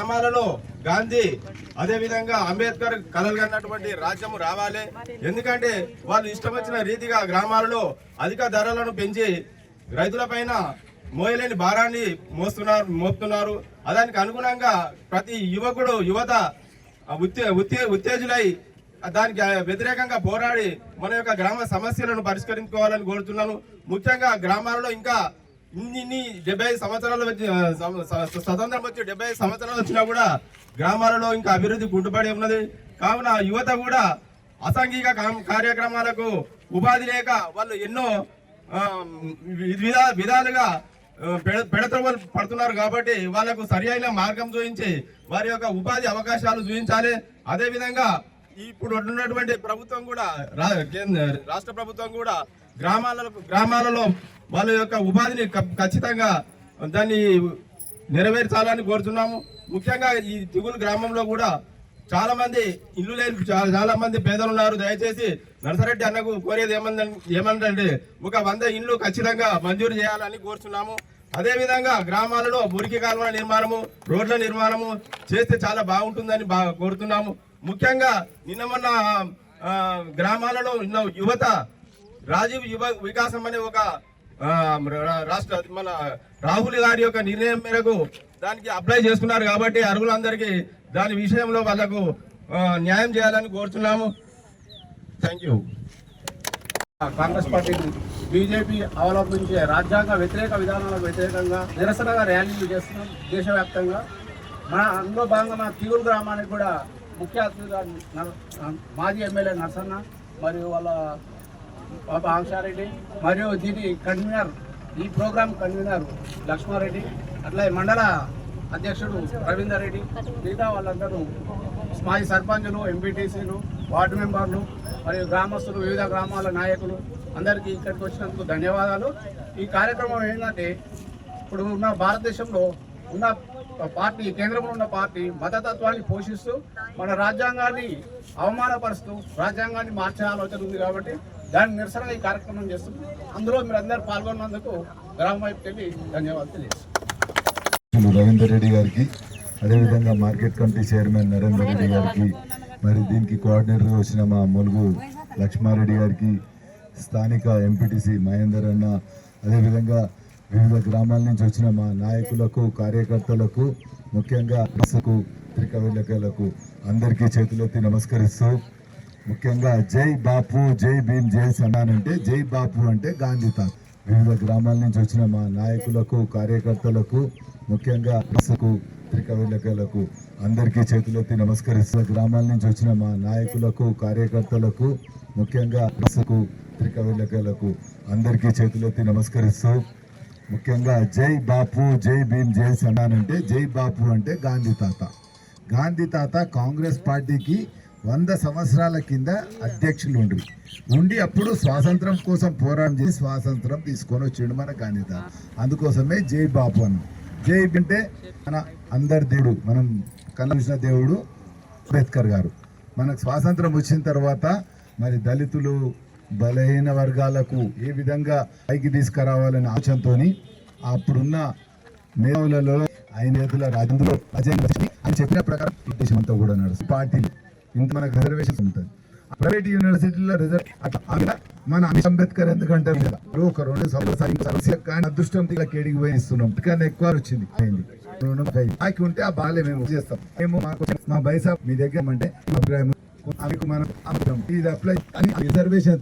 గ్రామాలలో గాంధీ అదే విధంగా అంబేద్కర్ కలలు కన్నటువంటి రాజ్యం రావాలి. ఎందుకంటే వాళ్ళు ఇష్టం వచ్చిన రీతిగా గ్రామాలలో అధిక ధరలను పెంచి రైతులపైన మోయలేని భారాన్ని మోపుతున్నారు. దానికి అనుగుణంగా ప్రతి యువకుడు యువత ఉత్తేజులై దానికి వ్యతిరేకంగా పోరాడి మన యొక్క గ్రామ సమస్యలను పరిష్కరించుకోవాలని కోరుతున్నాను. ముఖ్యంగా గ్రామాలలో ఇంకా ఇన్ని 75 సంవత్సరాలు స్వతంత్రం వచ్చి 75 సంవత్సరాలు వచ్చినా కూడా గ్రామాలలో ఇంకా అభివృద్ధి కుంటుపడి ఉన్నది. కావున యువత కూడా అసాంఘిక కార్యక్రమాలకు ఉపాధి లేక వాళ్ళు ఎన్నో విధాలుగా పెడత్రవలు పడుతున్నారు. కాబట్టి వాళ్లకు సరి అయిన మార్గం చూపించి వారి యొక్క ఉపాధి అవకాశాలు చూపించాలి. అదేవిధంగా ఇప్పుడు ఉన్నటువంటి ప్రభుత్వం కూడా రాష్ట్ర ప్రభుత్వం కూడా గ్రామాలలో వాళ్ళ యొక్క ఉపాధిని ఖచ్చితంగా దాన్ని నెరవేర్చాలని కోరుతున్నాము. ముఖ్యంగా ఈ తిగులు గ్రామంలో కూడా చాలా మంది ఇల్లు లేని చాలా మంది పేదలు ఉన్నారు. దయచేసి నర్సరెడ్డి అన్నకు కోరేది ఏమంటే ఒక 100 ఇళ్ళు ఖచ్చితంగా మంజూరు చేయాలని కోరుతున్నాము. అదేవిధంగా గ్రామాలలో మురికి కాలువల నిర్మాణము, రోడ్ల నిర్మాణము చేస్తే చాలా బాగుంటుందని కోరుతున్నాము. ముఖ్యంగా నిన్న మొన్న గ్రామాలలో ఉన్న యువత రాజీవ్ యువ వికాసం అనే ఒక రాష్ట్ర మన రాహుల్ గారి యొక్క నిర్ణయం మేరకు దానికి అప్లై చేసుకున్నారు. కాబట్టి అర్హులందరికీ దాని విషయంలో వాళ్ళకు న్యాయం చేయాలని కోరుతున్నాము. Thank you. Congress party BJP అవలంబించే రాజ్యాంగ వ్యతిరేక విధానాలకు వ్యతిరేకంగా నిరసనగా ర్యాలీలు చేస్తున్నాం దేశవ్యాప్తంగా. అందులో భాగంగా మన తిగులు గ్రామానికి కూడా ముఖ్య అతిథిగా మాజీ ఎమ్మెల్యే నరసన్న మరియు వాళ్ళ పాప ఆంక్షారెడ్డి మరియు దీని కన్వీనర్ ఈ ప్రోగ్రాం కన్వీనర్ లక్ష్మారెడ్డి అట్లా మండల అధ్యక్షుడు రవీందర్ రెడ్డి మిగతా వాళ్ళందరూ మాజీ సర్పంచులు, ఎంపీటీసీలు, వార్డు మెంబర్లు మరియు గ్రామస్తులు, వివిధ గ్రామాల నాయకులు అందరికీ ఇక్కడికి వచ్చినందుకు ధన్యవాదాలు. ఈ కార్యక్రమం ఏంటంటే ఇప్పుడు ఉన్న భారతదేశంలో ఉన్న పార్టీ, కేంద్రంలో ఉన్న పార్టీ మతతత్వాన్ని పోషిస్తూ మన రాజ్యాంగాన్ని అవమానపరుస్తూ రాజ్యాంగాన్ని మార్చే ఆలోచన ఉంది. కాబట్టి దాని నిరసనగా ఈ కార్యక్రమం చేస్తున్నాం. అందులో మీరు అందరూ పాల్గొన్నందుకు గ్రామం వైపుకి వెళ్ళి ధన్యవాదాలు తెలియజేస్తున్నాం. రవీందర్ రెడ్డి గారికి, అదేవిధంగా market committee chairman Narender Reddy గారికి, మరి దీనికి కోఆర్డినేటర్గా వచ్చిన మా ములుగు లక్ష్మారెడ్డి గారికి, స్థానిక ఎంపీటీసీ మహేందర్ అన్న, అదేవిధంగా వివిధ గ్రామాల నుంచి వచ్చిన మా నాయకులకు, కార్యకర్తలకు, ముఖ్యంగా పత్రికా విలేకరులకు అందరికీ చేతులెత్తి నమస్కరిస్తూ, ముఖ్యంగా జై బాపు, జై భీమ్, జై సన్నాన్ అంటే జై బాపు అంటే గాంధీ తాత. వివిధ గ్రామాల నుంచి వచ్చిన మా నాయకులకు, కార్యకర్తలకు, ముఖ్యంగా పత్రికా విలేకరులకు అందరికీ చేతులెత్తి నమస్కరిస్తూ, గ్రామాల నుంచి వచ్చిన మా నాయకులకు, కార్యకర్తలకు, ముఖ్యంగా పత్రికా విలేకరులకు అందరికీ చేతులెత్తి నమస్కరిస్తూ, ముఖ్యంగా జై బాపు, జై భీమ్, జై సన్నాన్ అంటే జై బాపు అంటే గాంధీ తాత. గాంధీ తాత కాంగ్రెస్ పార్టీకి 100 సంవత్సరాల కింద అధ్యక్షులు ఉండి అప్పుడు స్వాతంత్రం కోసం పోరాటం చేసి స్వాతంత్రం తీసుకొని వచ్చిండు మన గాంధీ తాత. అందుకోసమే జై బాపు అన్న. జై అంటే మన అందరి దేవుడు, మనం కనిపించిన దేవుడు అంబేద్కర్ గారు. మనకు స్వాతంత్రం వచ్చిన తర్వాత మరి దళితులు, బలహీన వర్గాలకు ఏ విధంగా పైకి తీసుకురావాలనే ఆలోచనతో అప్పుడున్న మేధావులలో ఆయన నేతల రాజంలో ఆయన చెప్పిన ప్రకారం ఉద్దేశం అంతా కూడా నడుస్తుంది. పార్టీలు ఇంత మనకు రిజర్వేషన్ ఉంటుంది. ప్రైవేట్ యూనివర్సిటీలో రిజర్వ్ మన అంబేద్కర్ ఎందుకంటే ఒక 2 సంవత్సరాలు కానీ అదృష్టం కేడికి పోయి ఇస్తున్నాం. కానీ ఎక్కువ వచ్చింది బాకీ ఉంటే ఆ బాగాలే మేము చేస్తాం. మేము మా బైసా మీ దగ్గర అంటే అభిప్రాయం మనం ఇది అప్లై అని రిజర్వేషన్